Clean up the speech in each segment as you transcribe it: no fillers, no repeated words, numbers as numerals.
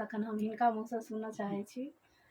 तखन हम हिनका मुँह से सुनना चाहे छी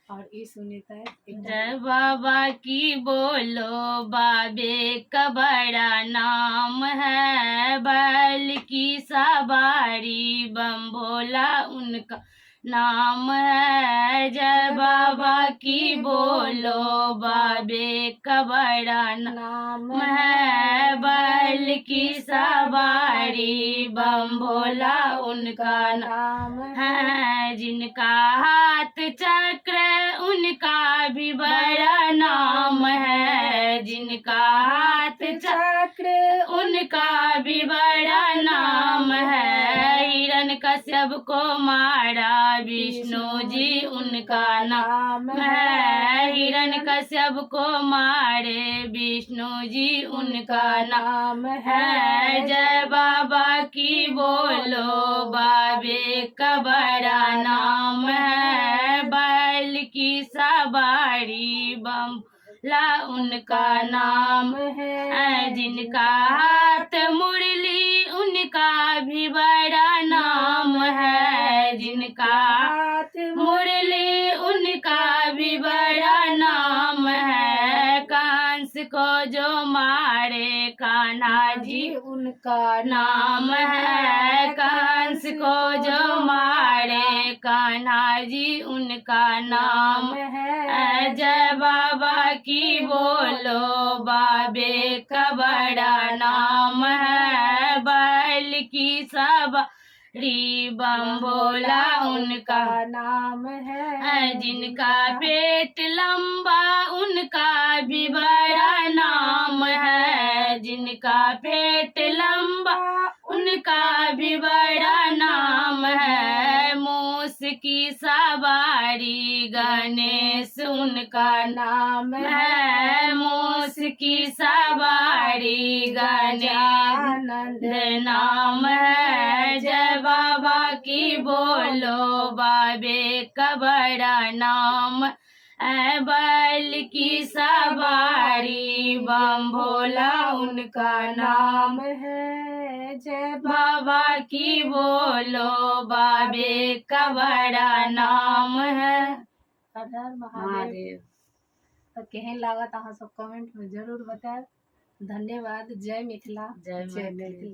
और ई सुनते। जय बाबा की बोलो बाबे का बड़ा नाम है, बैल की सवारी बम भोला उनका नाम है। जय बाबा की बोलो बाबे का बड़ा नाम है, बैल की सवारी बम भोला उनका नाम है। जिनका हाथ चक्र उनका भी बड़ा नाम है, जिनका हाथ चक्र उनका भी बड़ा नाम है। हिरण्यकश्यप को मारा विष्णु जी उनका नाम है, हिरण्यकश्यप को मारे विष्णु जी उनका नाम है। जय बाबा की बोलो बाबे का बड़ा नाम है, बैल की सवारी बम ला उनका नाम है। जिनका हाथ मुरली उनका भी बड़ा नाम है, जिनका हाथ मुरली उनका भी बड़ा नाम है। कंस को जो मारे कान्हा जी उनका नाम है, कंस को जो मारे कान्हा जी उनका नाम है। जय बाबा की बोलो बाबे का बड़ा नाम है, बैल की सवारी बम भोला उनका नाम है। जिनका पेट लंबा उनका भी बड़ा नाम है, जिनका पेट लंबा उनका भी बड़ा नाम है। मूस की सवारी गणेश उनका नाम है, मूस की सवारी गजानंद नाम है। जय बाबा की बोलो बाबे का बड़ा नाम है, बैल की सवारी बम भोला उनका नाम है। जय बाबा की बोलो बाबे का बड़ा नाम है। हर हर महादेव। तो केहन लागत अहाँ सब कमेंट में जरूर बताएब। धन्यवाद। जय मिथिला। जय जय मैथिली।